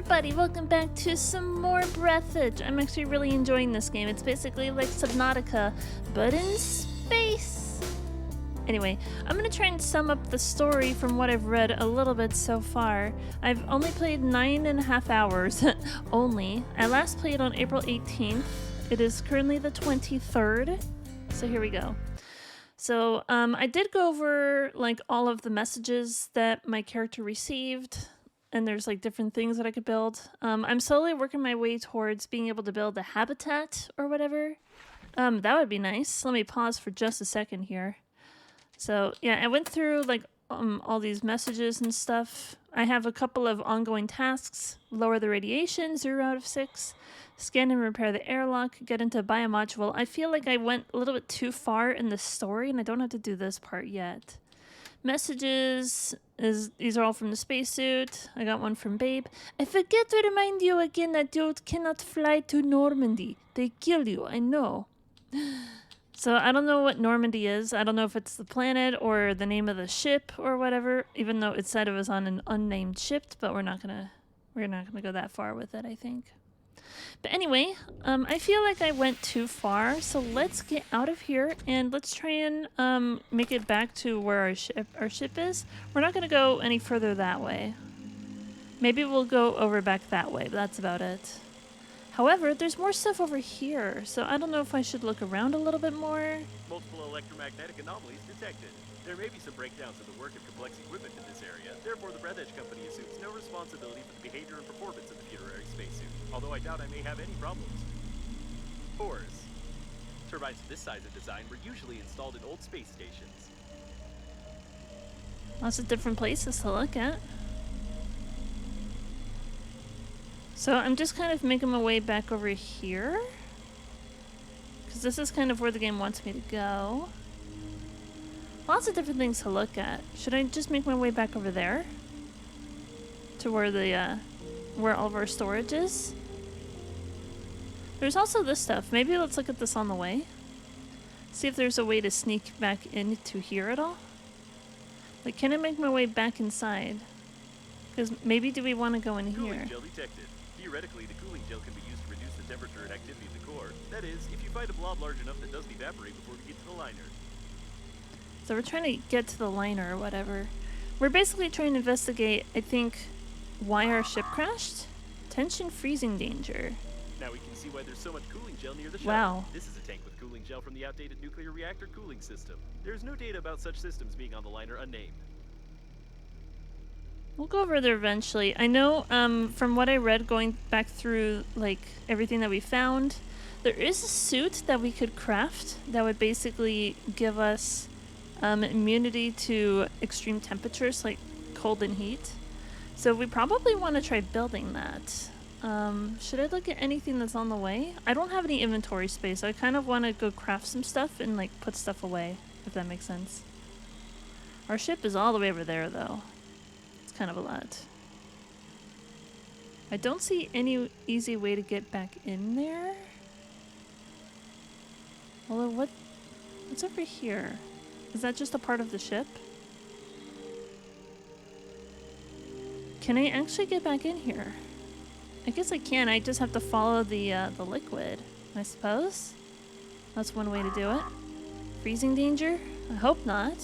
everybody, welcome back to some more Breathedge. I'm actually really enjoying this game. It's basically like Subnautica, but in space. Anyway, I'm gonna try and sum up the story from what I've read a little bit so far. I've only played 9.5 hours, only. I last played on April 18th. It is currently the 23rd, so here we go. So I did go over like all of the messages that my character received, and there's like different things that I could build. I'm slowly working my way towards being able to build a habitat or whatever. That would be nice. Let me pause for just a second here. So yeah, I went through like all these messages and stuff. I have a couple of ongoing tasks: lower the radiation, 0 out of 6. Scan and repair the airlock, get into biomodule. I feel like I went a little bit too far in the story and I don't have to do this part yet. Messages, these are all from the spacesuit. I got one from Babe. I forget to remind you again that you cannot fly to Normandy. They kill you, I know. So I don't know what Normandy is. I don't know if it's the planet or the name of the ship or whatever, even though it said it was on an unnamed ship, but we're not gonna go that far with it, I think. But anyway, I feel like I went too far, so let's get out of here and let's try and make it back to where our ship is. We're not going to go any further that way. Maybe we'll go over back that way, but that's about it. However, there's more stuff over here, so I don't know if I should look around a little bit more. Multiple electromagnetic anomalies detected. There may be some breakdowns in the work of complex equipment in this area. Therefore, the Breathedge Company assumes no responsibility for the behavior and performance of the funerary spacesuit, although I doubt I may have any problems. Cores. Turbines of this size and design were usually installed in old space stations. Lots of different places to look at. So I'm just kind of making my way back over here, because this is kind of where the game wants me to go. Lots of different things to look at. Should I just make my way back over there? To where the, where all of our storage is? There's also this stuff. Maybe let's look at this on the way. See if there's a way to sneak back into here at all. Like, can I make my way back inside? Because maybe do we want to go in here? Cooling gel detected. Theoretically, the cooling gel can be used to reduce the temperature and activity of the core. That is, if you find a blob large enough that doesn't evaporate before we get to the liner. So we're trying to get to the liner or whatever. We're basically trying to investigate, I think, why our ship crashed? Tension freezing danger. Now we can see why there's so much cooling gel near the shuttle. Wow. This is a tank with cooling gel from the outdated nuclear reactor cooling system. There's no data about such systems being on the liner unnamed. We'll go over there eventually. I know from what I read going back through like everything that we found, there is a suit that we could craft that would basically give us immunity to extreme temperatures like cold and heat. So we probably want to try building that. Should I look at anything that's on the way? I don't have any inventory space, so I kind of want to go craft some stuff and like put stuff away, if that makes sense. Our ship is all the way over there though. It's kind of a lot. I don't see any easy way to get back in there. Although what's over here? Is that just a part of the ship? Can I actually get back in here? I guess I can. I just have to follow the liquid, I suppose. That's one way to do it. Freezing danger? I hope not.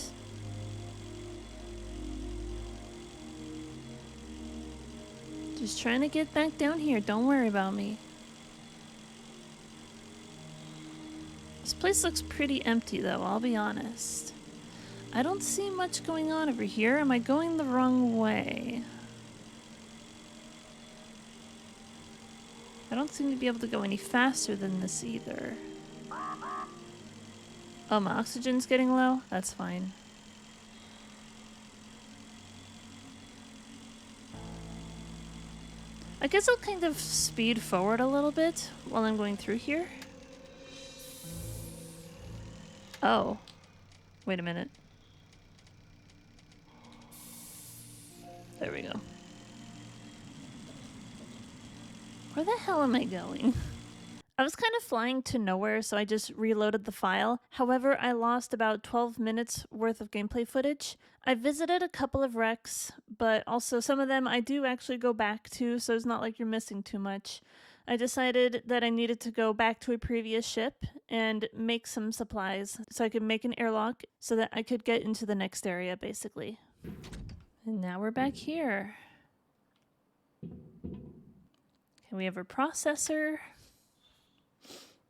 Just trying to get back down here. Don't worry about me. This place looks pretty empty though, I'll be honest. I don't see much going on over here. Am I going the wrong way? I don't seem to be able to go any faster than this either. Oh, my oxygen's getting low? That's fine. I guess I'll kind of speed forward a little bit while I'm going through here. Oh. Wait a minute. There we go. Where the hell am I going? I was kind of flying to nowhere, so I just reloaded the file. However, I lost about 12 minutes worth of gameplay footage. I visited a couple of wrecks, but also some of them I do actually go back to, so it's not like you're missing too much. I decided that I needed to go back to a previous ship and make some supplies so I could make an airlock so that I could get into the next area, basically. And now we're back here. Okay, we have a processor.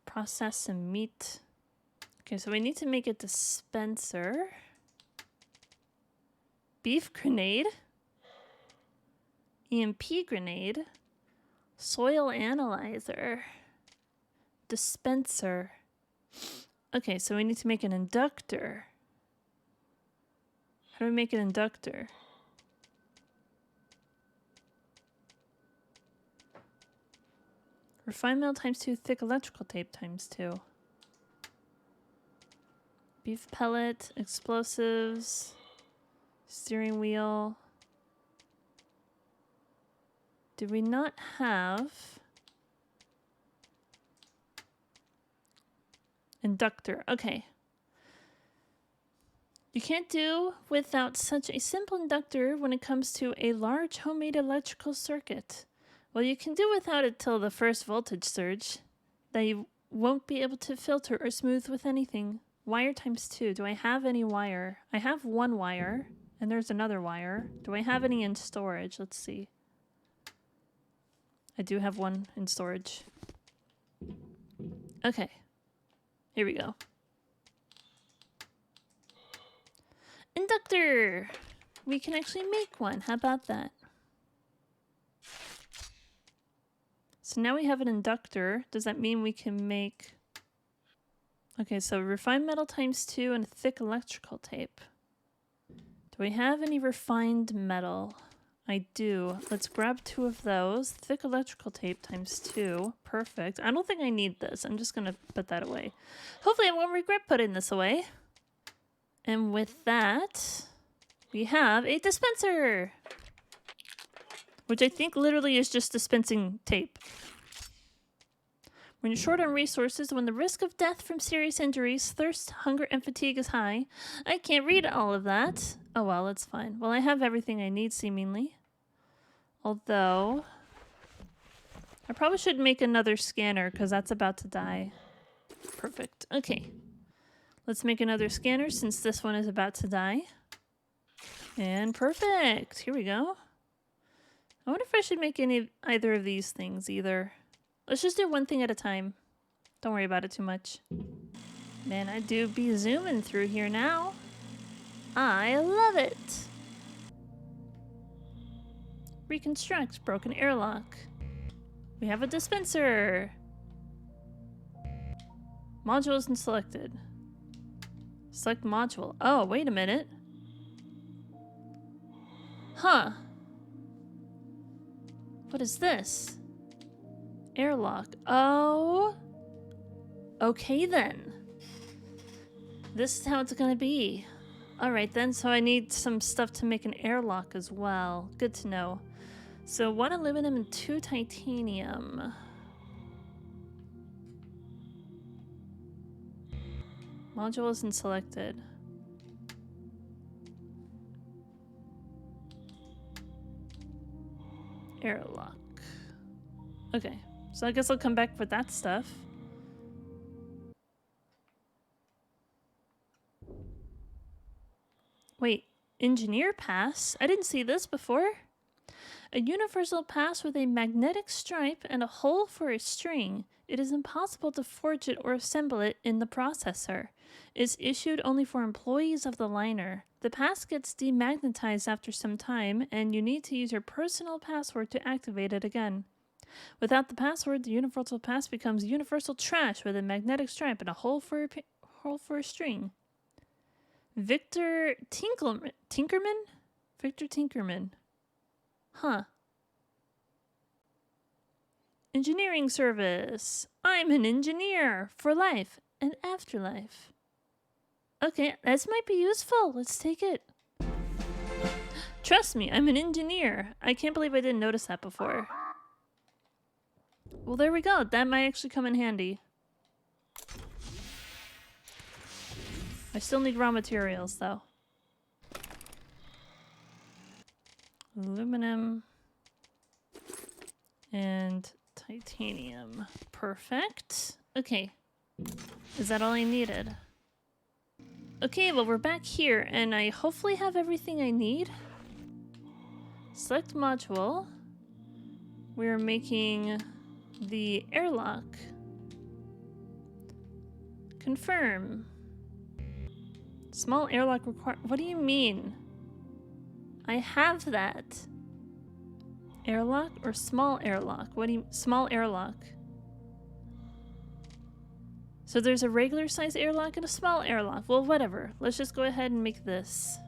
Process some meat. Okay, so we need to make a dispenser. Beef grenade. EMP grenade. Soil analyzer. Dispenser. Okay, so we need to make an inductor. How do we make an inductor? Refined metal times 2, thick electrical tape times 2. Beef pellet, explosives, steering wheel. Did we not have inductor? Okay. You can't do without such a simple inductor when it comes to a large homemade electrical circuit. Well, you can do without it till the first voltage surge that you won't be able to filter or smooth with anything. Wire times 2. Do I have any wire? I have 1 wire, and there's another wire. Do I have any in storage? Let's see. I do have 1 in storage. Okay. Here we go. Inductor! We can actually make one. How about that? So now we have an inductor. Does that mean we can make... Okay, so refined metal times 2 and thick electrical tape. Do we have any refined metal? I do. Let's grab 2 of those. Thick electrical tape times 2. Perfect. I don't think I need this. I'm just going to put that away. Hopefully I won't regret putting this away. And with that, we have a dispenser. Which I think literally is just dispensing tape. When you're short on resources, when the risk of death from serious injuries, thirst, hunger, and fatigue is high. I can't read all of that. Oh well, it's fine. Well, I have everything I need, seemingly. Although, I probably should make another scanner, because that's about to die. Perfect. Okay. Let's make another scanner, since this one is about to die. And perfect. Here we go. I wonder if I should make either of these things either. Let's just do one thing at a time. Don't worry about it too much. Man, I do be zooming through here now. I love it. Reconstruct broken airlock. We have a dispenser. Module isn't selected. Select module. Oh, wait a minute. Huh. What is this? Airlock. Oh. Okay then. This is how it's gonna be. Alright then, so I need some stuff to make an airlock as well. Good to know. So 1 aluminum and 2 titanium. Module isn't selected. Airlock. Okay. So I guess I'll come back with that stuff. Wait, engineer pass? I didn't see this before. A universal pass with a magnetic stripe and a hole for a string. It is impossible to forge it or assemble it in the processor. It is issued only for employees of the liner. The pass gets demagnetized after some time, and you need to use your personal password to activate it again. Without the password, the universal pass becomes universal trash with a magnetic stripe and a hole for a string. Victor Tinkerman? Victor Tinkerman. Huh. Engineering service. I'm an engineer for life and afterlife. Okay, this might be useful. Let's take it. Trust me, I'm an engineer. I can't believe I didn't notice that before. Well, there we go. That might actually come in handy. I still need raw materials, though. Aluminum. And titanium. Perfect. Okay. Is that all I needed? Okay, well we're back here and I hopefully have everything I need. Select module. We're making the airlock. Confirm. Small airlock required. What do you mean? I have that. Airlock or small airlock? What do you... Small airlock. So there's a regular size airlock and a small airlock. Well, whatever. Let's just go ahead and make this.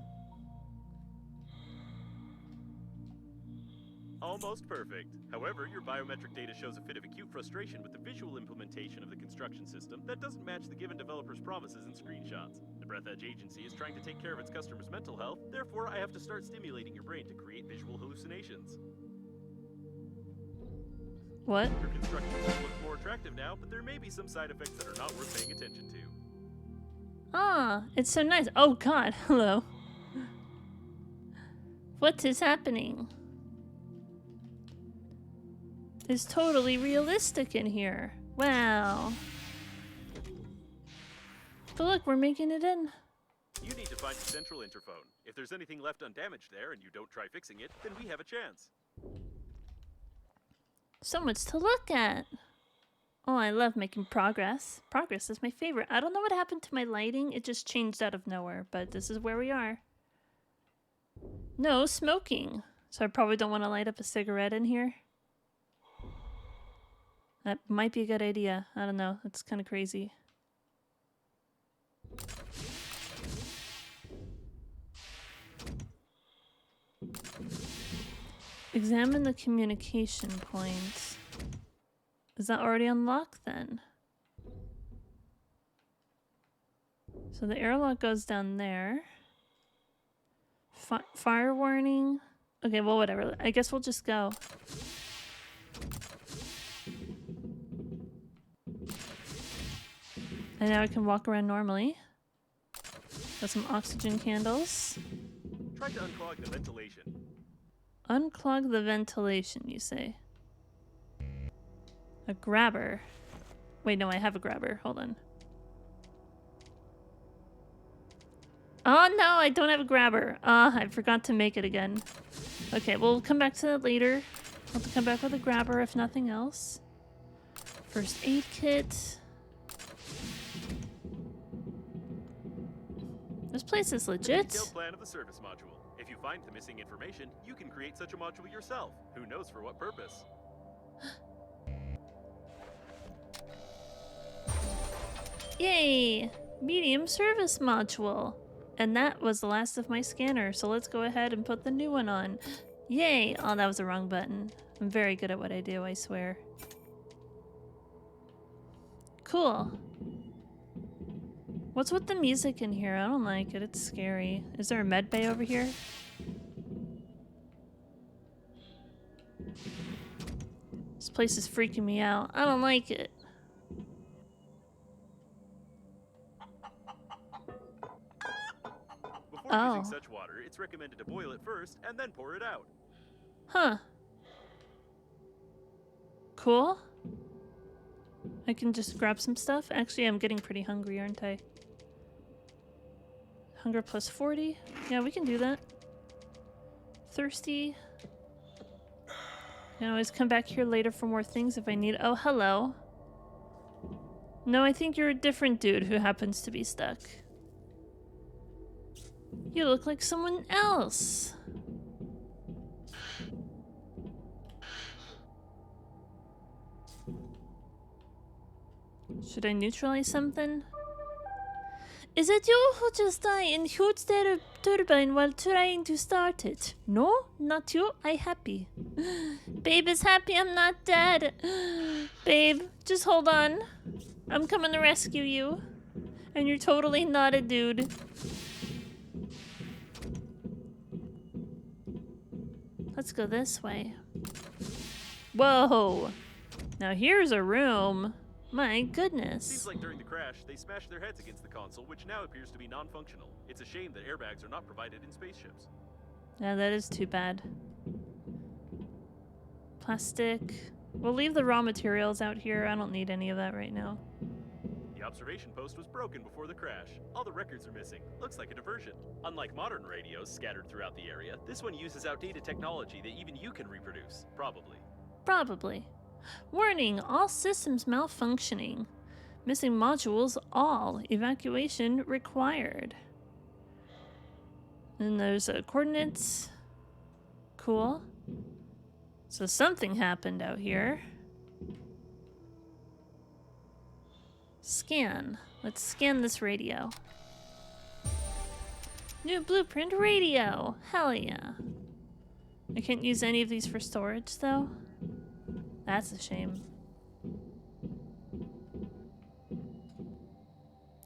Almost perfect. However, your biometric data shows a fit of acute frustration with the visual implementation of the construction system that doesn't match the given developer's promises and screenshots. The Breathedge agency is trying to take care of its customers' mental health, therefore I have to start stimulating your brain to create visual hallucinations. What? Your construction system looks more attractive now, but there may be some side effects that are not worth paying attention to. Ah, it's so nice. Oh god, hello. What is happening? It's totally realistic in here. Wow. But look, we're making it in. You need to find the central interphone. If there's anything left undamaged there and you don't try fixing it, then we have a chance. So much to look at. Oh, I love making progress. Progress is my favorite. I don't know what happened to my lighting. It just changed out of nowhere, but this is where we are. No smoking. So I probably don't want to light up a cigarette in here. That might be a good idea. I don't know. It's kind of crazy. Examine the communication point. Is that already unlocked then? So the airlock goes down there. Fire warning. Okay, well, whatever. I guess we'll just go. And now I can walk around normally. Got some oxygen candles. Try to unclog the ventilation. Unclog the ventilation, you say? A grabber. Wait, no, I have a grabber. Hold on. Oh no, I don't have a grabber. I forgot to make it again. Okay, we'll come back to that later. I'll have to come back with a grabber if nothing else. First aid kit. This place is legit. Detailed plan of the service module. If you find the missing information, you can create such a module yourself. Who knows for what purpose? Yay! Medium service module. And that was the last of my scanner, so let's go ahead and put the new one on. Yay! Oh, that was the wrong button. I'm very good at what I do, I swear. Cool. What's with the music in here? I don't like it. It's scary. Is there a med bay over here? This place is freaking me out. I don't like it. Before using such water, it's recommended to boil it first and then pour it out. Huh. Cool. I can just grab some stuff. Actually, I'm getting pretty hungry, aren't I? Hunger plus 40. Yeah, we can do that. Thirsty. I can always come back here later for more things if I need. Oh, hello. No, I think you're a different dude who happens to be stuck. You look like someone else. Should I neutralize something? Is it you who just died in huge turbine while trying to start it? No, not you. I happy. Babe is happy I'm not dead. Babe, just hold on. I'm coming to rescue you. And you're totally not a dude. Let's go this way. Whoa. Now here's a room. My goodness. Seems like during the crash, they smashed their heads against the console, which now appears to be non-functional. It's a shame that airbags are not provided in spaceships. Yeah, that is too bad. Plastic. We'll leave the raw materials out here. I don't need any of that right now. The observation post was broken before the crash. All the records are missing. Looks like a diversion. Unlike modern radios scattered throughout the area, this one uses outdated technology that even you can reproduce. Probably. Probably. Warning, all systems malfunctioning. Missing modules, all. Evacuation required. And there's coordinates. Cool. So something happened out here. Scan. Let's scan this radio. New blueprint radio. Hell yeah. I can't use any of these for storage though. That's a shame.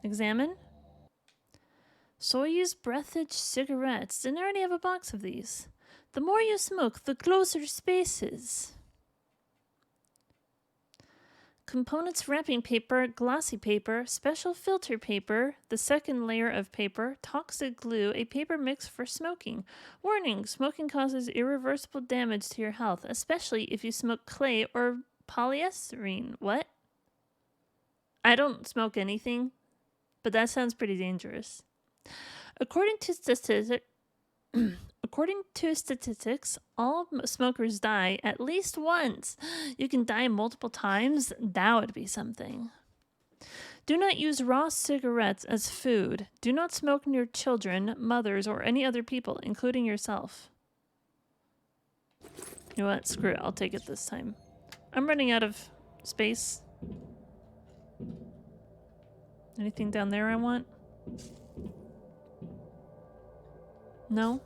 Examine. Soyuz Breathedge cigarettes. Didn't I already have a box of these? The more you smoke, the closer space is. Components: wrapping paper, glossy paper, special filter paper, the second layer of paper, toxic glue, a paper mix for smoking. Warning, smoking causes irreversible damage to your health, especially if you smoke clay or polyestyrene. What? I don't smoke anything, but that sounds pretty dangerous. According to statistics, all smokers die at least once. You can die multiple times. That would be something. Do not use raw cigarettes as food. Do not smoke near children, mothers, or any other people, including yourself. You know what? Screw it. I'll take it this time. I'm running out of space. Anything down there I want? No?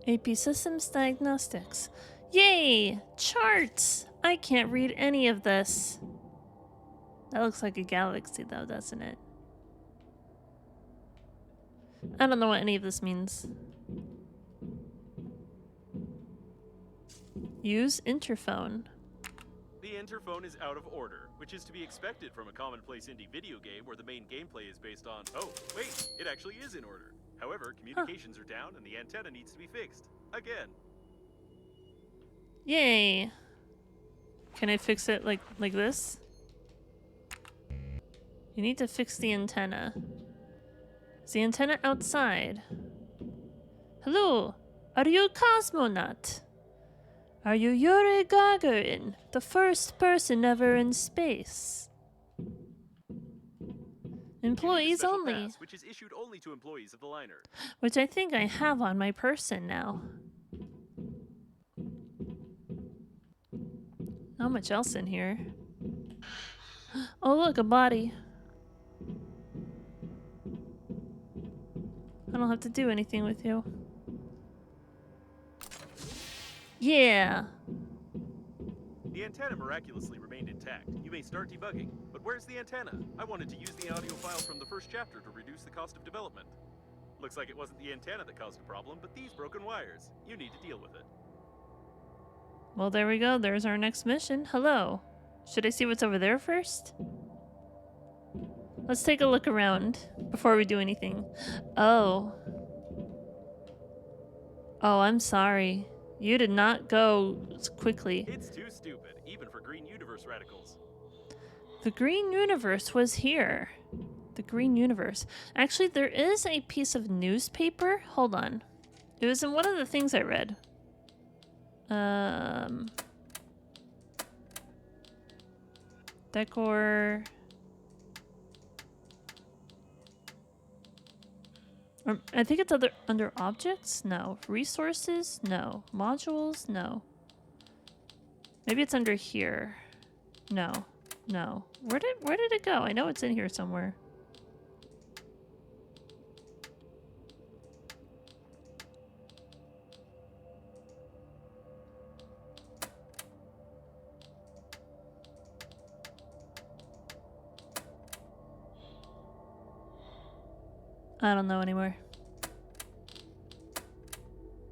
AP Systems Diagnostics. Yay! Charts! I can't read any of this. That looks like a galaxy though, doesn't it? I don't know what any of this means. Use interphone. The interphone is out of order, which is to be expected from a commonplace indie video game where the main gameplay is based on, oh, wait, it actually is in order. However, communications are down and the antenna needs to be fixed. Again. Yay. Can I fix it like this? You need to fix the antenna. Is the antenna outside? Hello, are you a cosmonaut? Are you Yuri Gagarin, the first person ever in space? Employees only. Pass, which is issued only to employees of the liner. Which I think I have on my person now. Not much else in here. Oh look, a body. I don't have to do anything with you. Yeah. The antenna miraculously remained intact. You may start debugging, but where's the antenna? I wanted to use the audio file from the first chapter to reduce the cost of development. Looks like it wasn't the antenna that caused a problem, but these broken wires. You need to deal with it. Well, there we go. There's our next mission. Hello. Should I see what's over there first? Let's take a look around before we do anything. Oh. Oh, I'm sorry. You did not go quickly. It's too stupid, even for Green Universe radicals. The Green Universe was here. The Green Universe. Actually, there is a piece of newspaper. Hold on. It was in one of the things I read. Decor. I think it's under objects? No. Resources? No. Modules? No. Maybe it's under here. No. No. Where did it go? I know it's in here somewhere. I don't know anymore.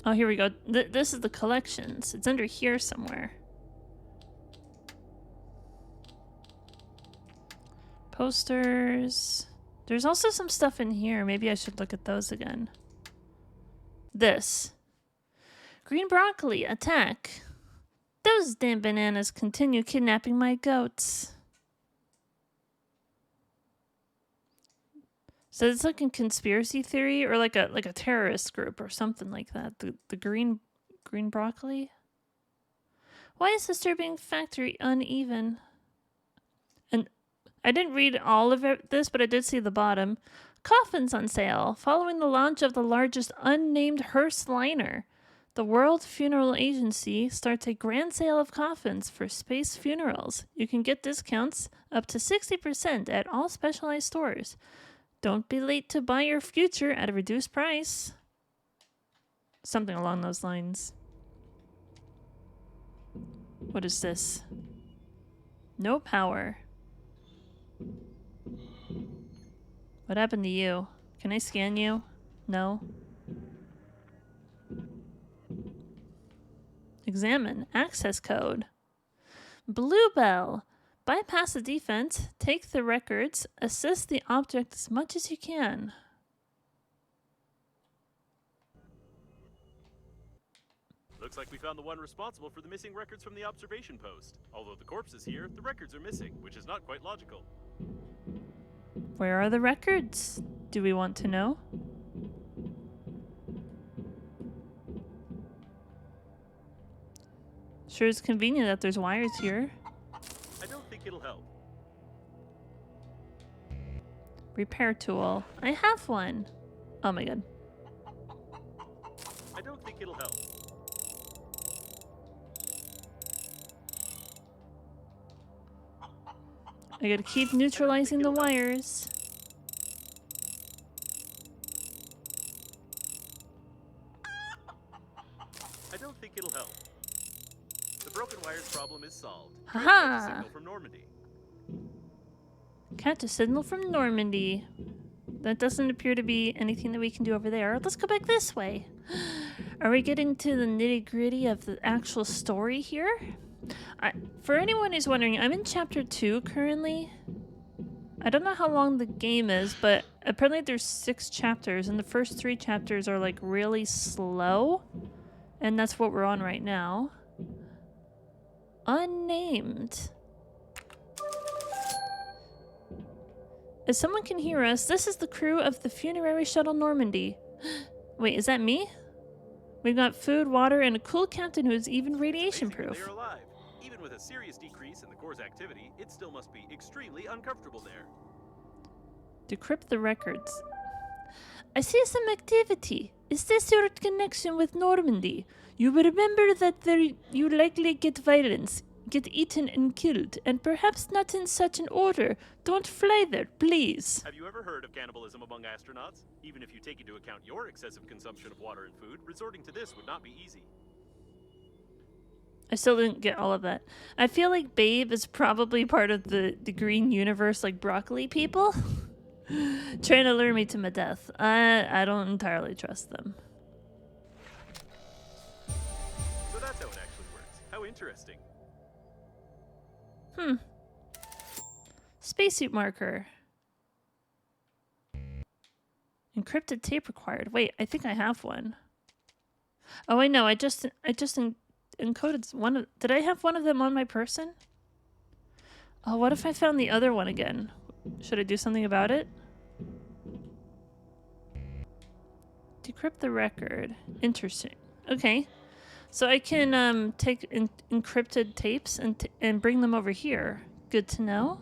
Oh, here we go. This is the collections. It's under here somewhere. Posters. There's also some stuff in here. Maybe I should look at those again. This. Green broccoli, attack. Those damn bananas continue kidnapping my goats. So it's like a conspiracy theory or like a terrorist group or something like that. The green broccoli? Why is disturbing factory uneven? And I didn't read all of this, but I did see the bottom. Coffins on sale. Following the launch of the largest unnamed hearse liner, the World Funeral Agency starts a grand sale of coffins for space funerals. You can get discounts up to 60% at all specialized stores. Don't be late to buy your future at a reduced price. Something along those lines. What is this? No power. What happened to you? Can I scan you? No. Examine. Access code. Bluebell. Bypass the defense, take the records, assist the object as much as you can. Looks like we found the one responsible for the missing records from the observation post. Although the corpse is here, the records are missing, which is not quite logical. Where are the records? Do we want to know? Sure is convenient that there's wires here. I don't think it'll help. Repair tool. I have one. Oh my god. I don't think it'll help. I gotta keep neutralizing the wires. I don't think it'll help. The broken wires problem is solved. Haha! Signal from Normandy. Catch a signal from Normandy. That doesn't appear to be anything that we can do over there. Let's go back this way. Are we getting to the nitty-gritty of the actual story here? For anyone who's wondering, I'm in chapter 2 currently. I don't know how long the game is, but apparently there's 6 chapters, and the first 3 chapters are like really slow. And that's what we're on right now. Unnamed. If someone can hear us, this is the crew of the funerary shuttle Normandy. Wait, is that me? We've got food, water, and a cool captain who's even radiation proof. They're alive. Even with a serious decrease in the core's activity, it still must be extremely uncomfortable there. Decrypt the records. I see some activity. Is this your connection with Normandy? You will remember that there you likely get violence, get eaten and killed, and perhaps not in such an order. Don't fly there, please. Have you ever heard of cannibalism among astronauts? Even if you take into account your excessive consumption of water and food, resorting to this would not be easy. I still didn't get all of that. I feel like Babe is probably part of the green universe, like broccoli people. Trying to lure me to my death. I don't entirely trust them. So that's how it actually works. How interesting. Spacesuit marker. Encrypted tape required. Wait, I think I have one. Oh, I know. I just encoded one of... Did I have one of them on my person? Oh, what if I found the other one again? Should I do something about it? Decrypt the record. Interesting. Okay. So I can take encrypted tapes and bring them over here. Good to know.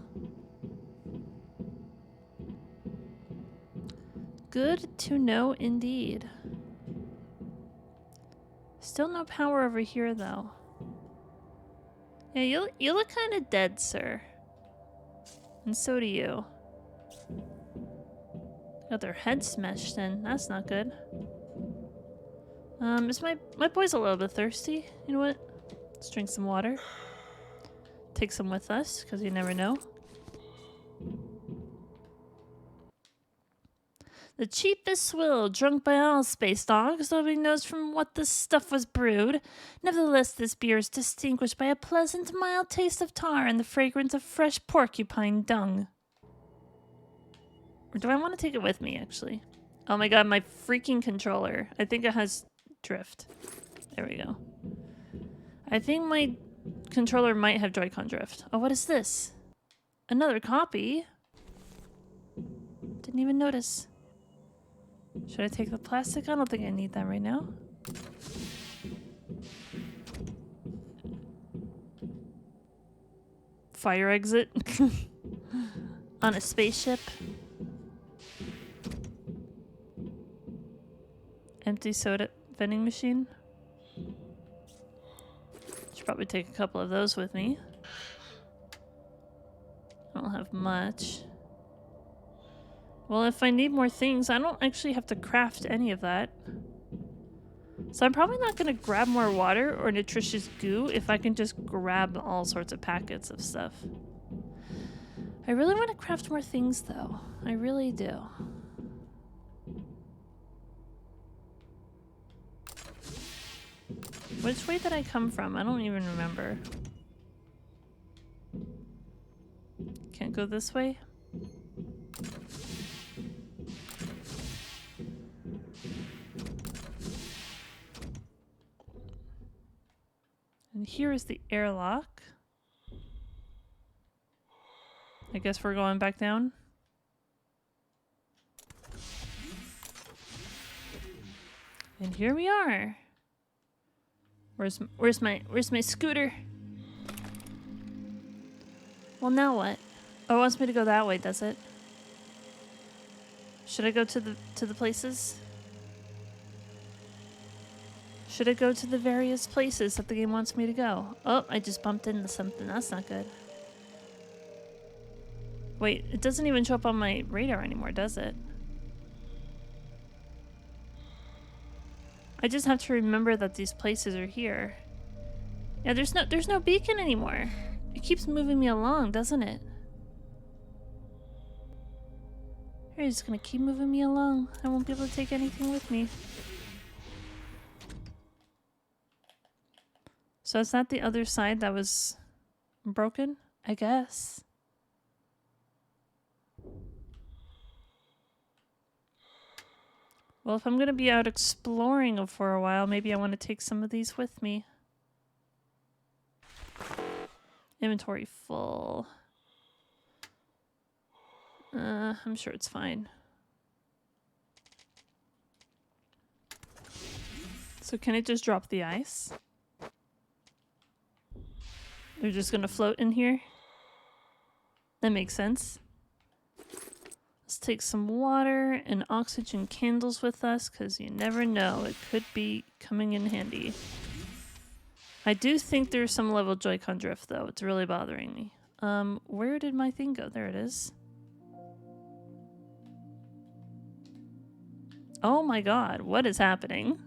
Good to know indeed. Still no power over here though. Yeah, you look kind of dead, sir. And so do you. Got their head smashed in. That's not good. Is my boy's a little bit thirsty. You know what? Let's drink some water. Take some with us, because you never know. The cheapest swill drunk by all space dogs. Nobody knows from what this stuff was brewed. Nevertheless, this beer is distinguished by a pleasant, mild taste of tar and the fragrance of fresh porcupine dung. Or do I want to take it with me, actually? Oh my god, my freaking controller. I think it has drift. There we go. I think my controller might have Joy-Con drift. Oh, what is this? Another copy? Didn't even notice. Should I take the plastic? I don't think I need that right now. Fire exit. On a spaceship. Empty soda vending machine. Should probably take a couple of those with me. I don't have much. Well, if I need more things, I don't actually have to craft any of that. So I'm probably not going to grab more water or nutritious goo if I can just grab all sorts of packets of stuff. I really want to craft more things, though. I really do. Which way did I come from? I don't even remember. Can't go this way? And here is the airlock. I guess we're going back down. And here we are. Where's my scooter? Well, now what? Oh, it wants me to go that way, does it? Should I go to the places? Should I go to the various places that the game wants me to go? Oh, I just bumped into something. That's not good. Wait, it doesn't even show up on my radar anymore, does it? I just have to remember that these places are here. Yeah, there's no beacon anymore. It keeps moving me along, doesn't it? You're just gonna keep moving me along. I won't be able to take anything with me. So is that the other side that was broken? I guess. Well, if I'm gonna be out exploring for a while, maybe I want to take some of these with me. Inventory full. I'm sure it's fine. So can it just drop the ice? They're just gonna float in here? That makes sense. Let's take some water and oxygen candles with us, because you never know. It could be coming in handy. I do think there's some level Joy-Con drift, though. It's really bothering me. Where did my thing go? There it is. Oh my god, what is happening?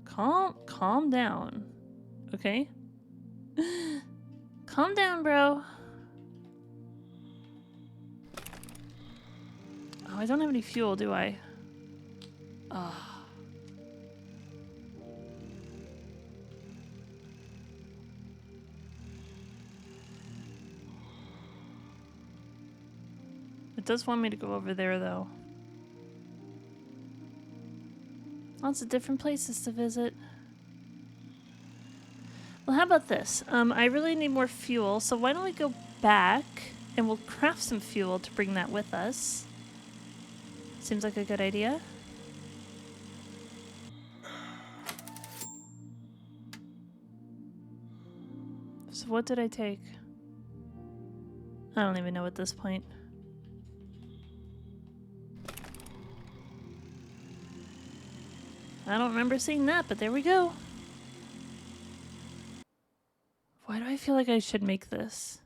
Calm down. Okay? Calm down, bro. Oh, I don't have any fuel, do I? Oh. It does want me to go over there, though. Lots of different places to visit. Well, how about this? I really need more fuel, so why don't we go back and we'll craft some fuel to bring that with us. Seems like a good idea. So what did I take? I don't even know at this point. I don't remember seeing that, but there we go. Why do I feel like I should make this?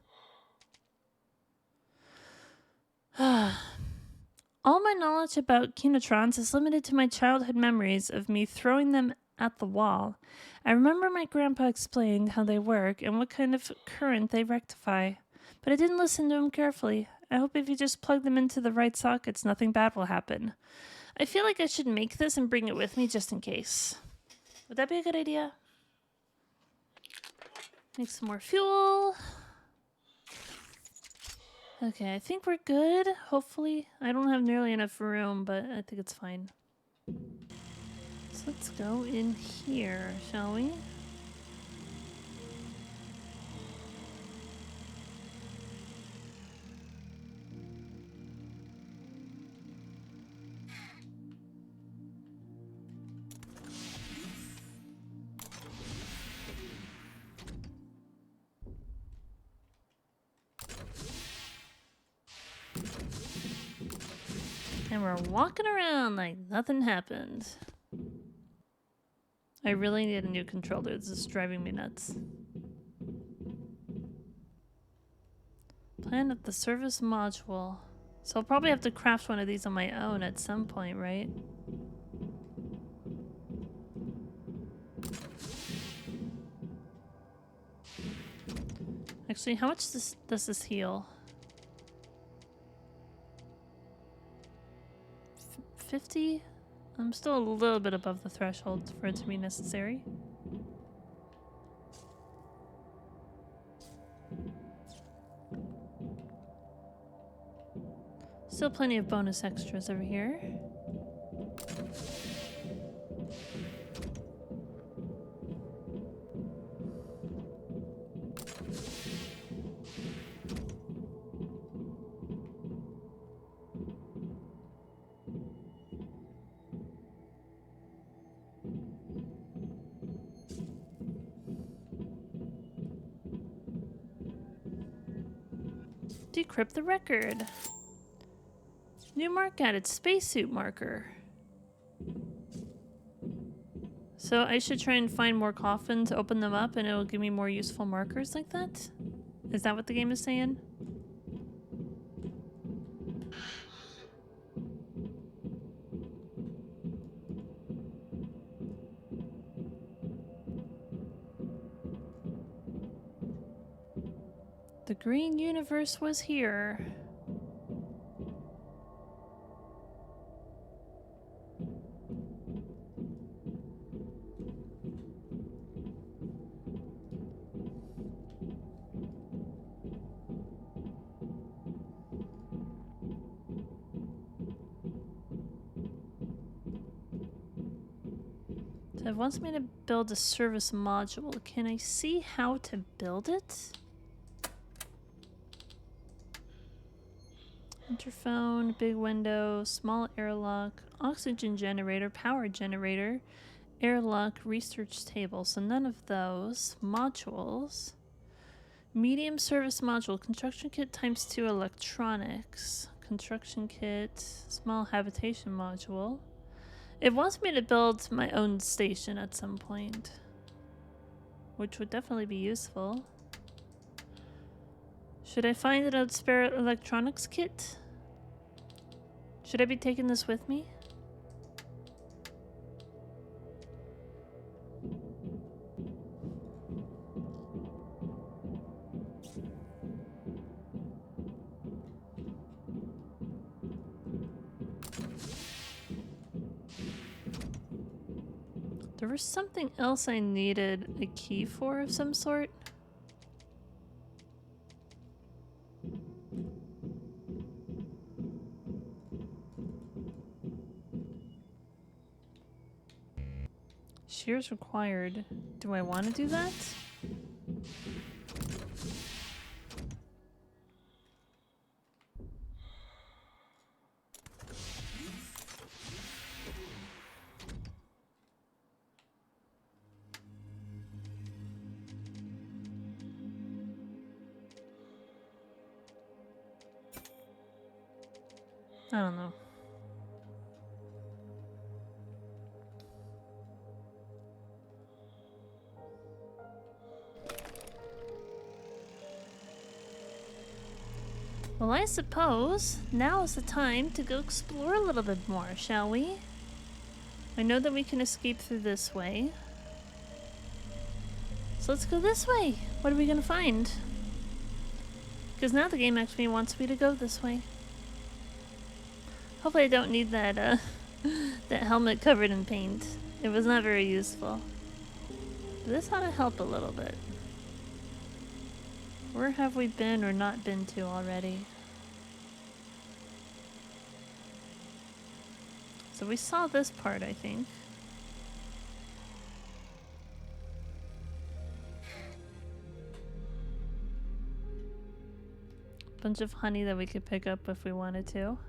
All my knowledge about kinotrons is limited to my childhood memories of me throwing them at the wall. I remember my grandpa explained how they work and what kind of current they rectify, but I didn't listen to him carefully. I hope if you just plug them into the right sockets, nothing bad will happen. I feel like I should make this and bring it with me just in case. Would that be a good idea? Make some more fuel. Okay, I think we're good. Hopefully. I don't have nearly enough room, but I think it's fine. So let's go in here, shall we? And we're walking around like nothing happened. I really need a new controller. This is driving me nuts. Plan of the service module. So I'll probably have to craft one of these on my own at some point, right? Actually, how much does this heal? 50? I'm still a little bit above the threshold for it to be necessary. Still plenty of bonus extras over here. Decrypt the record. New mark added, spacesuit marker. So I should try and find more coffins, open them up, and it'll give me more useful markers like that? Is that what the game is saying? The green universe was here. So it wants me to build a service module. Can I see how to build it? Interphone, big window, small airlock, oxygen generator, power generator, airlock, research table. So none of those. Modules. Medium service module, construction kit times 2 electronics. Construction kit, small habitation module. It wants me to build my own station at some point, which would definitely be useful. Should I find a spare electronics kit? Should I be taking this with me? There was something else I needed a key for of some sort. Shears required. Do I want to do that? I don't know. Well, I suppose now is the time to go explore a little bit more, shall we? I know that we can escape through this way. So let's go this way. What are we gonna find? Because now the game actually wants me to go this way. Hopefully I don't need that, that helmet covered in paint. It was not very useful. This ought to help a little bit. Where have we been or not been to already? So we saw this part, I think. Bunch of honey that we could pick up if we wanted to.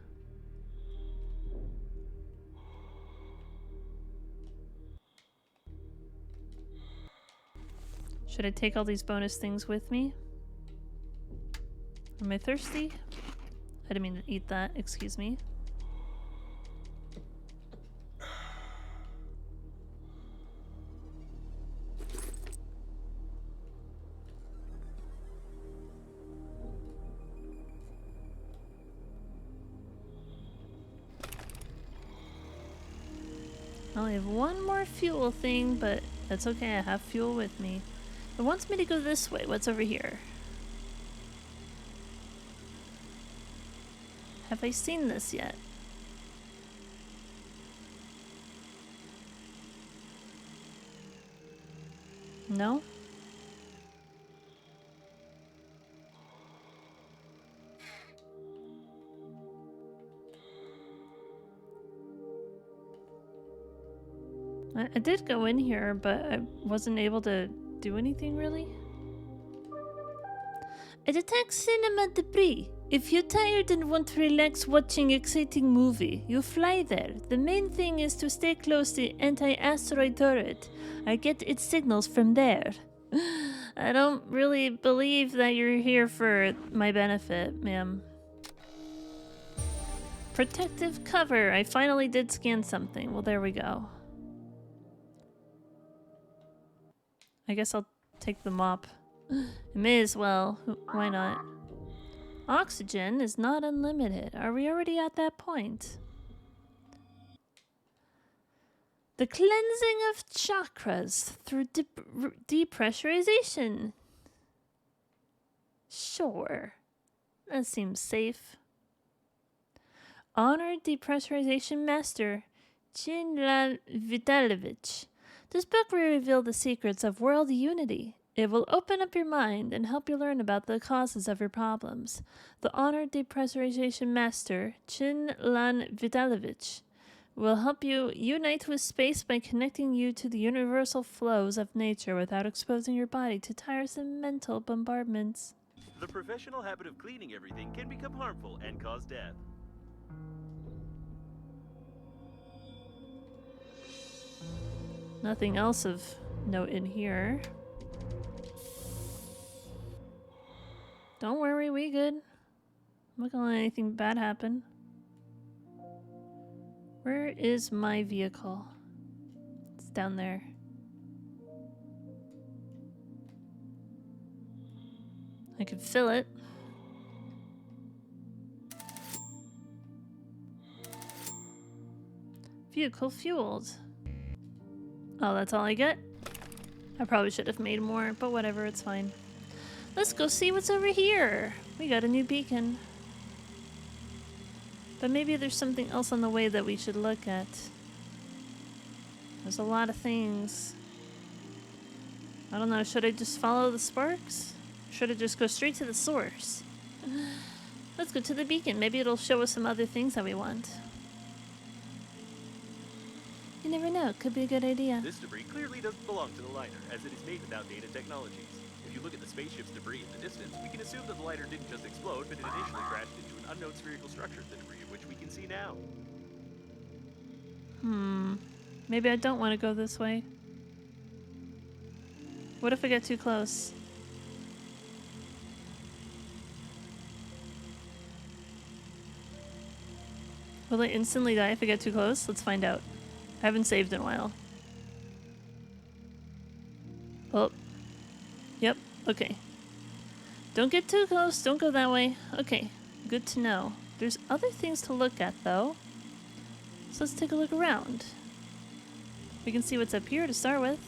Should I take all these bonus things with me? Am I thirsty? I didn't mean to eat that, excuse me. I only have one more fuel thing, but that's okay, I have fuel with me. It wants me to go this way. What's over here? Have I seen this yet? No? I did go in here, but I wasn't able to do anything really. I detect cinema debris. If you're tired and want to relax watching exciting movie, you fly there. The main thing is to stay close to anti-asteroid turret. I get its signals from there. I don't really believe that you're here for my benefit, ma'am. Protective cover. I finally did scan something. Well, there we go. I guess I'll take the mop. I may as well. Why not? Oxygen is not unlimited. Are we already at that point? The cleansing of chakras through depressurization. Sure. That seems safe. Honored depressurization master, Chinlan Vitalovich. This book will reveal the secrets of world unity. It will open up your mind and help you learn about the causes of your problems. The Honored Depressurization Master, Chinlan Vitalovich, will help you unite with space by connecting you to the universal flows of nature without exposing your body to tiresome mental bombardments. The professional habit of cleaning everything can become harmful and cause death. Nothing else of note in here. Don't worry, we good. I'm not gonna let anything bad happen. Where is my vehicle? It's down there. I could fill it. Vehicle fueled. Oh, that's all I get? I probably should have made more, but whatever, it's fine. Let's go see what's over here. We got a new beacon. But maybe there's something else on the way that we should look at. There's a lot of things. I don't know, should I just follow the sparks? Should I just go straight to the source? Let's go to the beacon. Maybe it'll show us some other things that we want. You never know, it could be a good idea. This debris clearly doesn't belong to the liner, as it is made with outdated technologies. If you look at the spaceship's debris in the distance, we can assume that the liner didn't just explode, but it initially crashed into an unknown spherical structure, the debris of which we can see now. Maybe I don't want to go this way. What if I get too close? Will I instantly die if I get too close? Let's find out. I haven't saved in a while. Oh. Yep, okay. Don't get too close, don't go that way. Okay, good to know. There's other things to look at though. So let's take a look around. We can see what's up here to start with.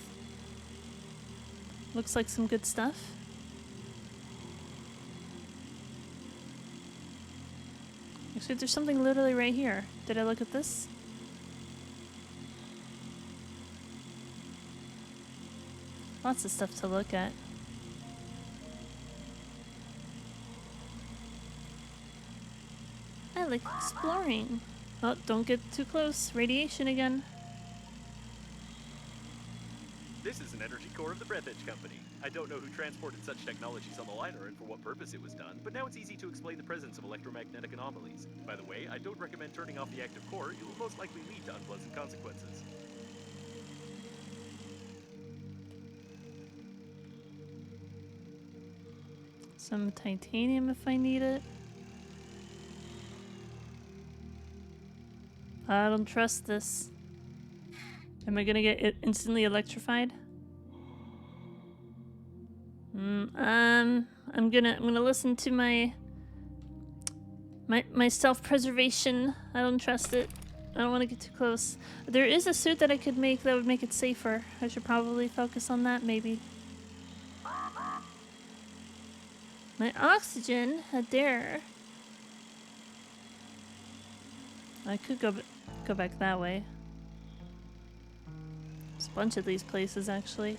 Looks like some good stuff. Actually, there's something literally right here. Did I look at this? Lots of stuff to look at. I like exploring. Oh, don't get too close. Radiation again. This is an energy core of the Breathedge Company. I don't know who transported such technologies on the liner and for what purpose it was done, but now it's easy to explain the presence of electromagnetic anomalies. By the way, I don't recommend turning off the active core. It will most likely lead to unpleasant consequences. Some titanium if I need it. I don't trust this. Am I gonna get it instantly electrified? I'm gonna listen to my self-preservation. I don't trust it. I don't want to get too close. There is a suit that I could make that would make it safer. I should probably focus on that, maybe. My oxygen, how dare. I could go back that way. There's a bunch of these places, actually.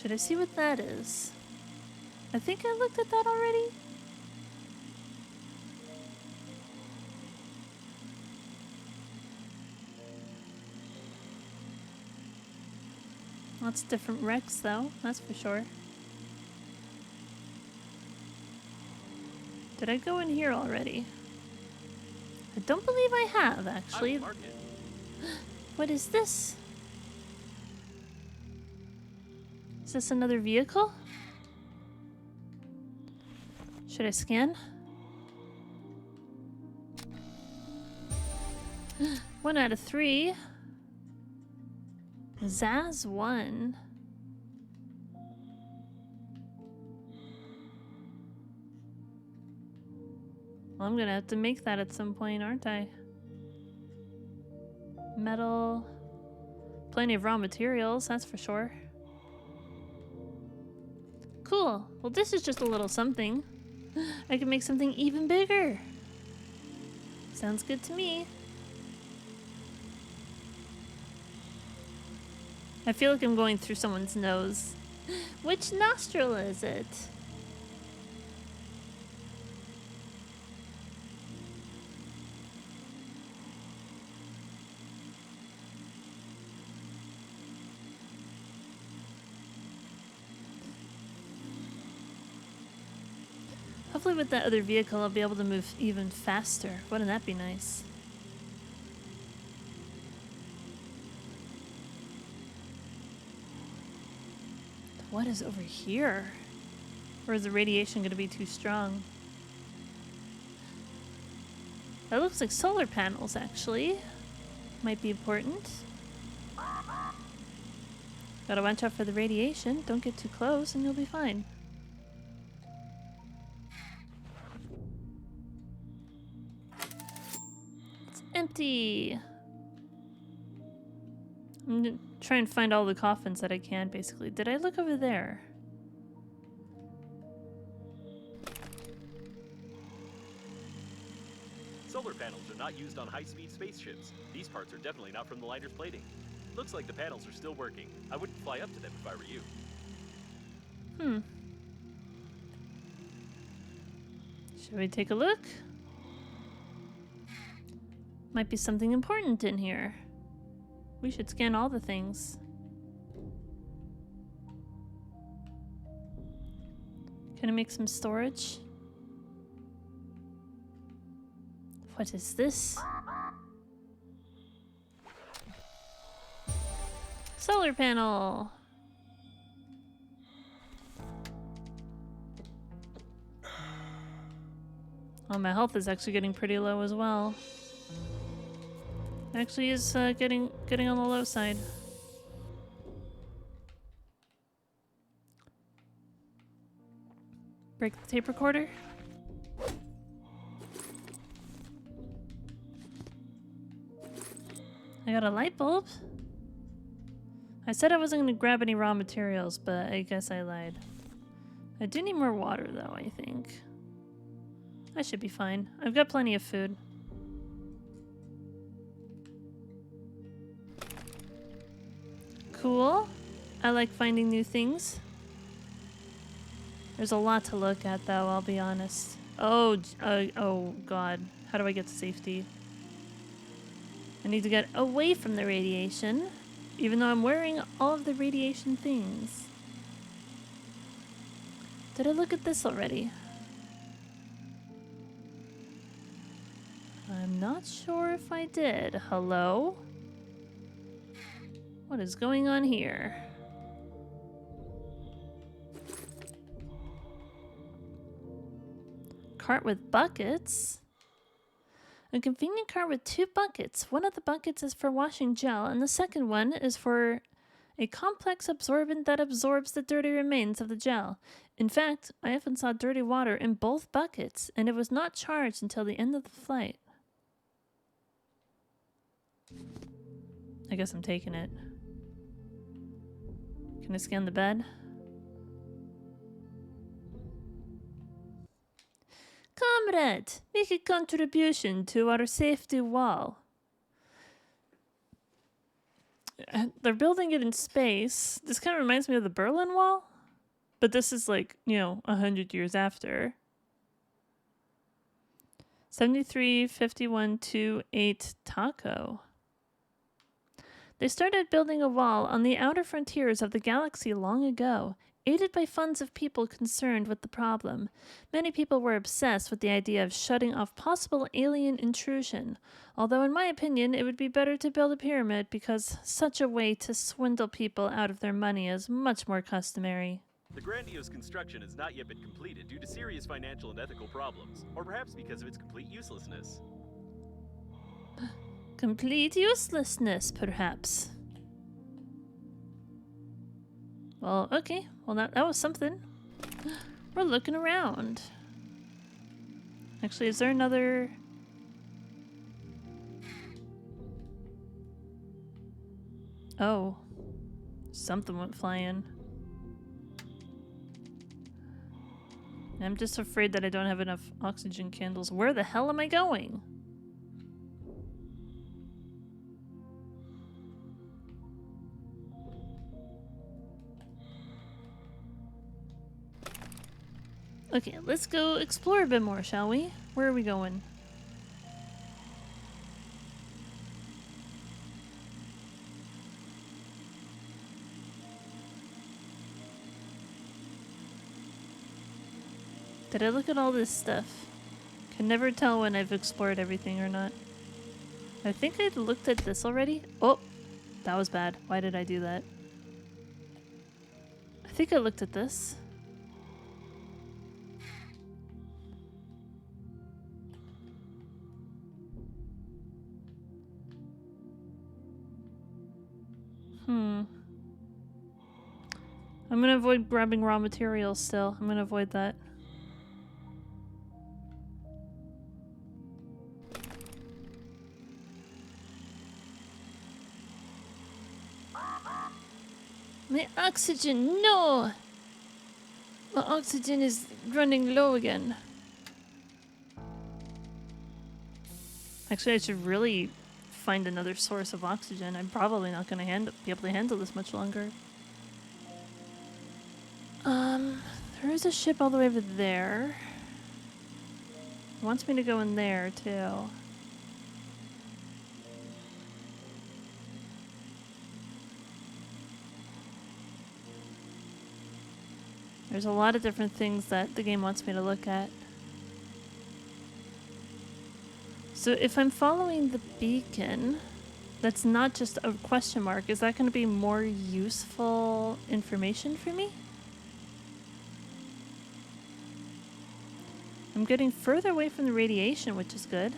Should I see what that is? I think I looked at that already. Lots of different wrecks, though, that's for sure. Did I go in here already? I don't believe I have, actually. What is this? Is this another vehicle? Should I scan? 1 out of 3. Zaz 1. Well, I'm gonna have to make that at some point, aren't I? Metal. Plenty of raw materials, that's for sure. Cool. Well, this is just a little something. I can make something even bigger. Sounds good to me. I feel like I'm going through someone's nose. Which nostril is it? Hopefully with that other vehicle I'll be able to move even faster. Wouldn't that be nice? What is over here? Or is the radiation going to be too strong? That looks like solar panels, actually. Might be important. Gotta watch out for the radiation. Don't get too close and you'll be fine. It's empty. I'm gonna try and find all the coffins that I can, basically. Did I look over there? Solar panels are not used on high-speed spaceships. These parts are definitely not from the liner's plating. Looks like the panels are still working. I wouldn't fly up to them if I were you. Should we take a look? Might be something important in here. We should scan all the things. Can I make some storage? What is this? Solar panel! Oh, my health is actually getting pretty low as well. Actually is getting on the low side. Break the tape recorder. I got a light bulb. I said I wasn't going to grab any raw materials, but I guess I lied. I do need more water though, I think. I should be fine. I've got plenty of food. Cool. I like finding new things. There's a lot to look at, though, I'll be honest. Oh, oh god. How do I get to safety? I need to get away from the radiation, even though I'm wearing all of the radiation things. Did I look at this already? I'm not sure if I did. Hello? What is going on here? Cart with buckets? A convenient cart with 2 buckets. One of the buckets is for washing gel, and the second one is for a complex absorbent that absorbs the dirty remains of the gel. In fact, I often saw dirty water in both buckets, and it was not charged until the end of the flight. I guess I'm taking it. Can I scan the bed? Comrade, make a contribution to our safety wall. They're building it in space. This kind of reminds me of the Berlin Wall, but this is like, 100 years after. 735128 Taco. They started building a wall on the outer frontiers of the galaxy long ago, aided by funds of people concerned with the problem. Many people were obsessed with the idea of shutting off possible alien intrusion, although in my opinion it would be better to build a pyramid because such a way to swindle people out of their money is much more customary. The grandiose construction has not yet been completed due to serious financial and ethical problems, or perhaps because of its complete uselessness. Complete uselessness, perhaps. Well, okay. Well, that was something. We're looking around. Actually, is there another... Oh. Something went flying. I'm just afraid that I don't have enough oxygen candles. Where the hell am I going? Okay, let's go explore a bit more, shall we? Where are we going? Did I look at all this stuff? Can never tell when I've explored everything or not. I think I looked at this already. Oh, that was bad. Why did I do that? I think I looked at this. I'm gonna avoid grabbing raw materials still. I'm gonna avoid that. My oxygen, no! My oxygen is running low again. Actually, I should really find another source of oxygen. I'm probably not gonna be able to handle this much longer. There is a ship all the way over there. It wants me to go in there, too. There's a lot of different things that the game wants me to look at. So if I'm following the beacon, that's not just a question mark. Is that going to be more useful information for me? I'm getting further away from the radiation, which is good.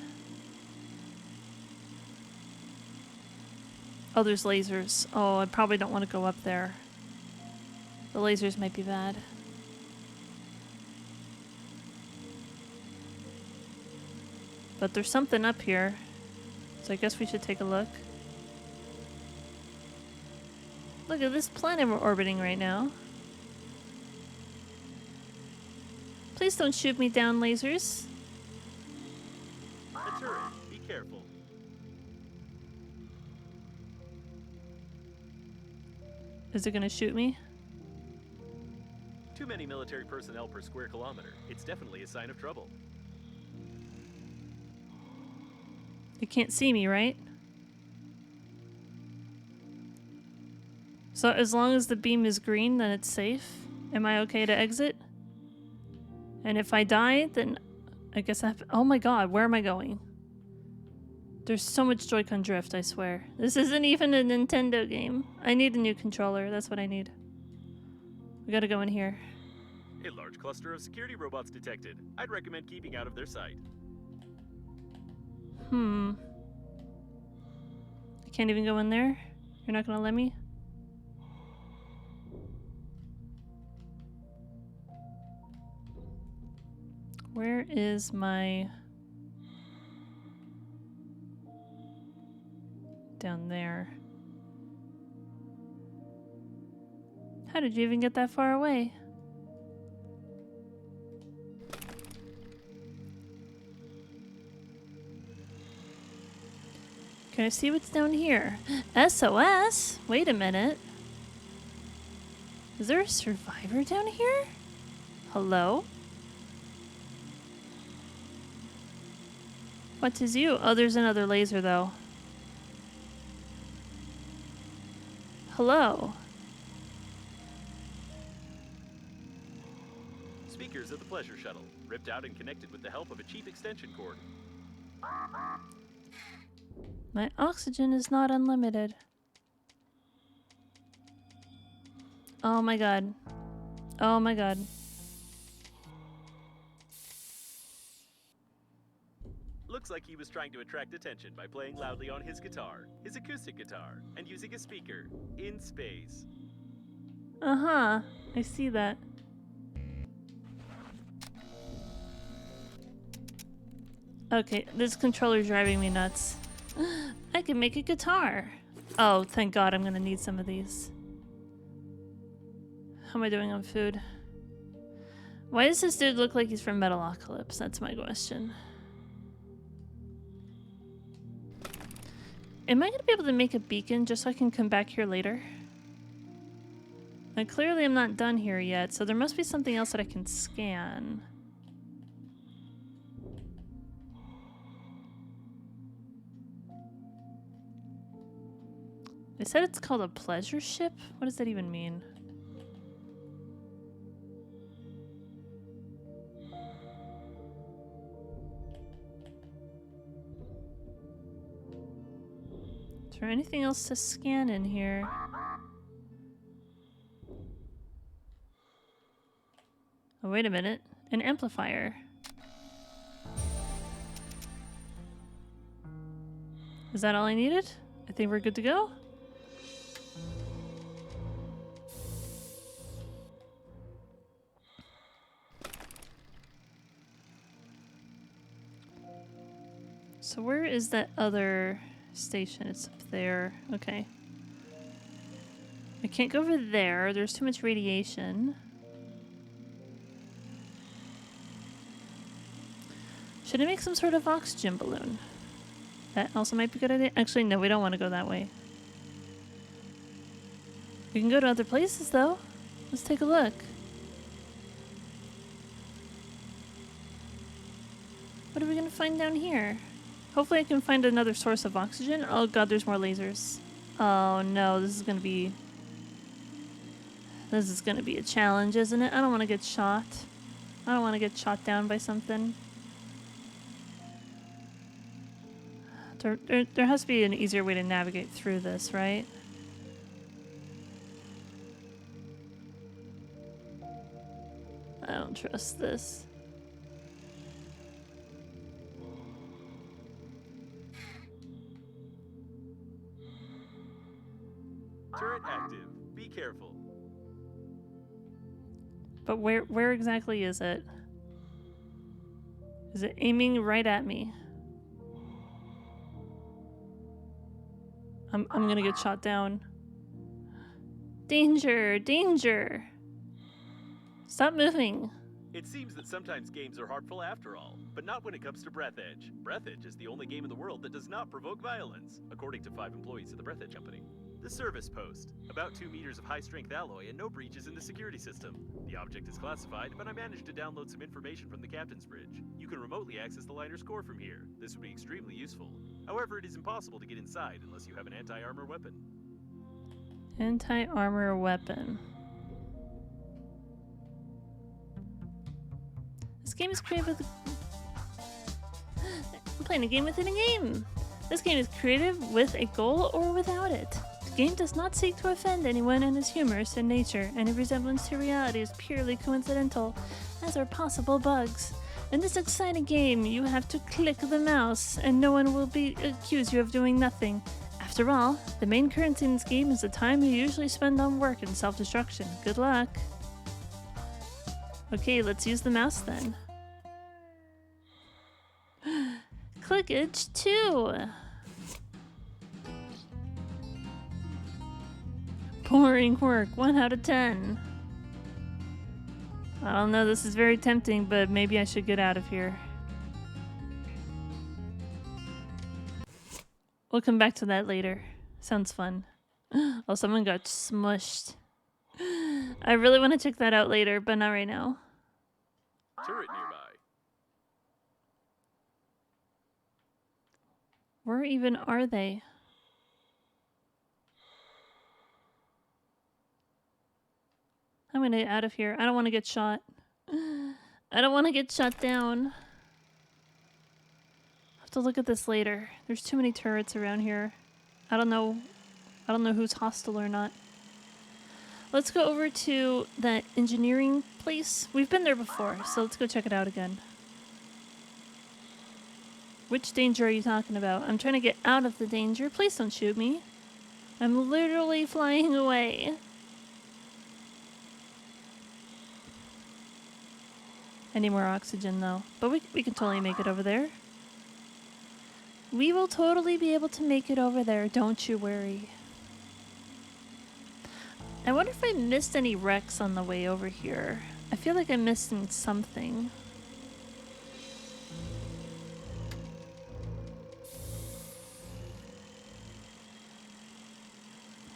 Oh, there's lasers. Oh, I probably don't want to go up there. The lasers might be bad. But there's something up here, so I guess we should take a look. Look at this planet we're orbiting right now. Please don't shoot me down, lasers. A turret. Be careful. Is it gonna shoot me? Too many military personnel per square kilometer. It's definitely a sign of trouble. It can't see me, right? So as long as the beam is green, then it's safe. Am I okay to exit? And if I die, then I guess I have to— oh my god, where am I going? There's so much Joy-Con drift, I swear. This isn't even a Nintendo game. I need a new controller, that's what I need. We gotta go in here. A large cluster of security robots detected. I'd recommend keeping out of their sight. I can't even go in there? You're not gonna let me? Where is my... down there. How did you even get that far away? Can I see what's down here? SOS? Wait a minute. Is there a survivor down here? Hello? What is you? Oh, there's another laser though. Hello? Speakers of the Pleasure Shuttle, ripped out and connected with the help of a cheap extension cord. My oxygen is not unlimited. Oh my god. Oh my god. Looks like he was trying to attract attention by playing loudly on his guitar, his acoustic guitar, and using a speaker in space. Uh-huh. I see that. Okay, this controller's driving me nuts. I can make a guitar. Oh, thank God, I'm gonna need some of these. How am I doing on food? Why does this dude look like he's from Metalocalypse? That's my question. Am I gonna be able to make a beacon just so I can come back here later? And clearly I'm not done here yet, so there must be something else that I can scan. They said it's called a pleasure ship? What does that even mean? Is there anything else to scan in here? Oh, wait a minute. An amplifier. Is that all I needed? I think we're good to go. So where is that other station? It's up there. Okay. I can't go over there. There's too much radiation. Should I make some sort of oxygen balloon? That also might be a good idea. Actually, no, we don't want to go that way. We can go to other places, though. Let's take a look. What are we going to find down here? Hopefully I can find another source of oxygen. Oh god, there's more lasers. Oh no, this is going to be... this is going to be a challenge, isn't it? I don't want to get shot. I don't want to get shot down by something. There has to be an easier way to navigate through this, right? I don't trust this. Turret active. Be careful. But where exactly is it? Is it aiming right at me? I'm gonna get shot down. Danger! Danger! Stop moving. It seems that sometimes games are harmful after all, but not when it comes to Breathedge. Breathedge is the only game in the world that does not provoke violence, according to 5 employees of the Breathedge company. The service post. About 2 meters of high-strength alloy and no breaches in the security system. The object is classified, but I managed to download some information from the captain's bridge. You can remotely access the liner's core from here. This would be extremely useful. However, it is impossible to get inside unless you have an anti-armor weapon. Anti-armor weapon. This game is created with... I'm playing a game within a game! This game is creative with a goal or without it. The game does not seek to offend anyone and is humorous in nature. Any resemblance to reality is purely coincidental, as are possible bugs. In this exciting game, you have to click the mouse, and no one will accuse you of doing nothing. After all, the main currency in this game is the time you usually spend on work and self-destruction. Good luck. Okay, let's use the mouse then. Clickage 2. Boring work, 1 out of 10. I don't know, this is very tempting, but maybe I should get out of here. We'll come back to that later. Sounds fun. Oh, someone got smushed. I really want to check that out later, but not right now. Turret nearby. Where even are they? I'm gonna get out of here. I don't want to get shot. I don't want to get shot down. I'll have to look at this later. There's too many turrets around here. I don't know who's hostile or not. Let's go over to that engineering place. We've been there before, so let's go check it out again. Which danger are you talking about? I'm trying to get out of the danger. Please don't shoot me. I'm literally flying away. I need more oxygen though. But we can totally make it over there. We will totally be able to make it over there, don't you worry. I wonder if I missed any wrecks on the way over here. I feel like I'm missing something.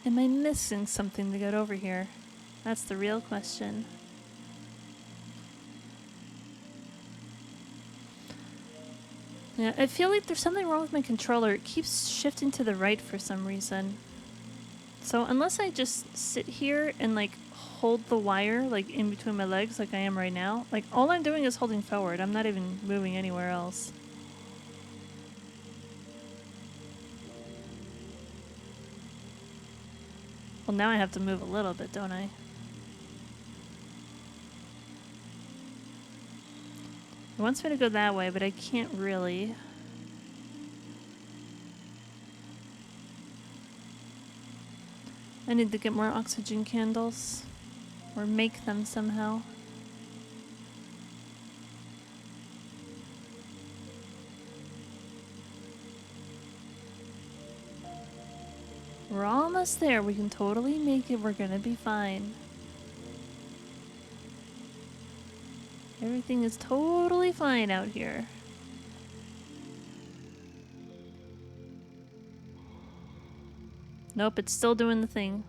Am I missing something to get over here? That's the real question. Yeah, I feel like there's something wrong with my controller. It keeps shifting to the right for some reason. So unless I just sit here and like hold the wire like in between my legs like I am right now, like all I'm doing is holding forward. I'm not even moving anywhere else. Well, now I have to move a little bit, don't I? It wants me to go that way, but I can't really. I need to get more oxygen candles. Or make them somehow. We're almost there. We can totally make it. We're gonna be fine. Everything is totally fine out here. Nope, it's still doing the thing.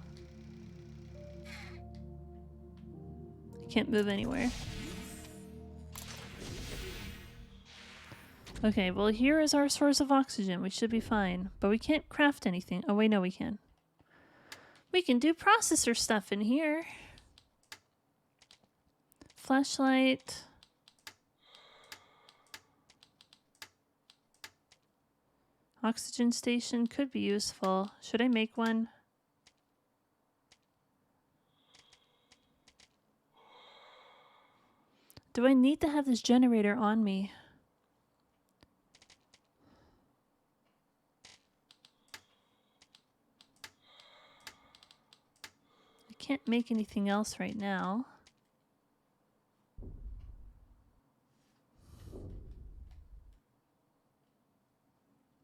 I can't move anywhere. Okay, well here is our source of oxygen. We should be fine. But we can't craft anything. Oh wait, no we can. We can do processor stuff in here. Flashlight. Oxygen station could be useful. Should I make one? Do I need to have this generator on me? I can't make anything else right now.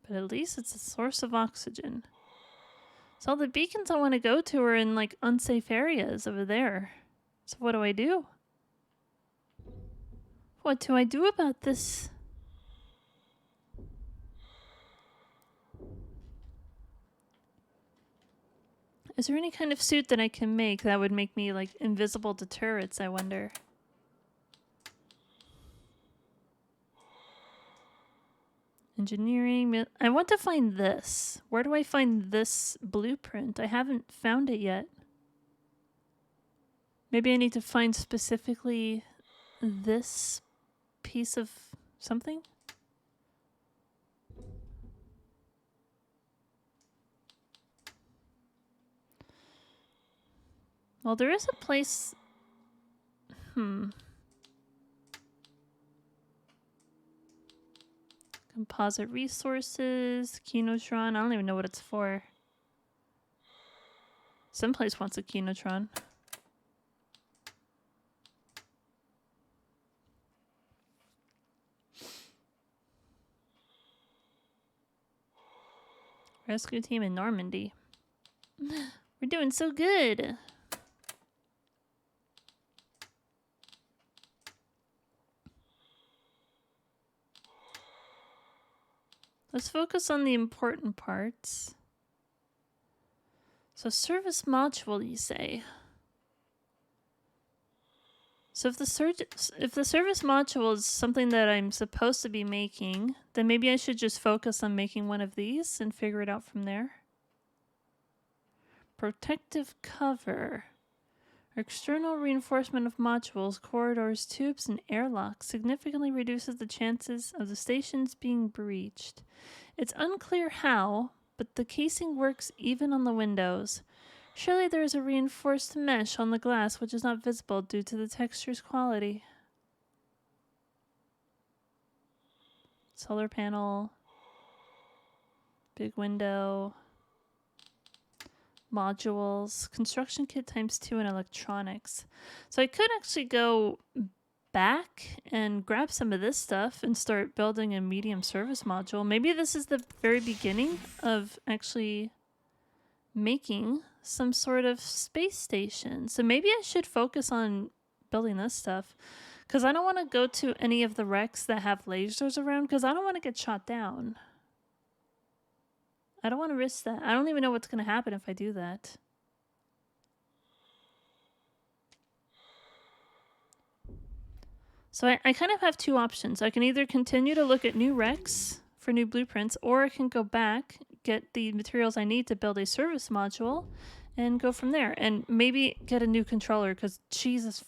But at least it's a source of oxygen. So all the beacons I want to go to are in like unsafe areas over there. So what do I do? What do I do about this? Is there any kind of suit that I can make that would make me, like, invisible to turrets, I wonder? Engineering. I want to find this. Where do I find this blueprint? I haven't found it yet. Maybe I need to find specifically this piece of something? Well, there is a place... Composite resources, Kinotron. I don't even know what it's for. Someplace wants a Kinotron. Rescue team in Normandy. We're doing so good. Let's focus on the important parts. So service module, you say? So if the service module is something that I'm supposed to be making, then maybe I should just focus on making one of these and figure it out from there. Protective cover. External reinforcement of modules, corridors, tubes, and airlocks significantly reduces the chances of the stations being breached. It's unclear how, but the casing works even on the windows. Surely there is a reinforced mesh on the glass which is not visible due to the texture's quality. Solar panel. Big window. Modules. Construction kit ×2 and electronics. So I could actually go back and grab some of this stuff and start building a medium service module. Maybe this is the very beginning of actually making some sort of space station. So maybe I should focus on building this stuff, because I don't want to go to any of the wrecks that have lasers around, because I don't want to get shot down. I don't want to risk that. I don't even know what's going to happen if I do that. So I kind of have two options. I can either continue to look at new wrecks for new blueprints, or I can go back, get the materials I need to build a service module, and go from there. And maybe get a new controller, because Jesus.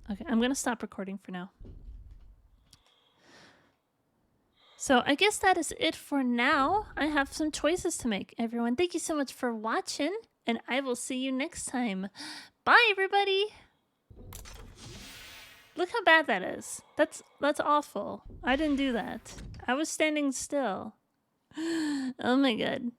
Okay, I'm going to stop recording for now. So I guess that is it for now. I have some choices to make. Everyone, thank you so much for watching, and I will see you next time. Bye, everybody! Look how bad that is. That's awful. I didn't do that. I was standing still. Oh my god.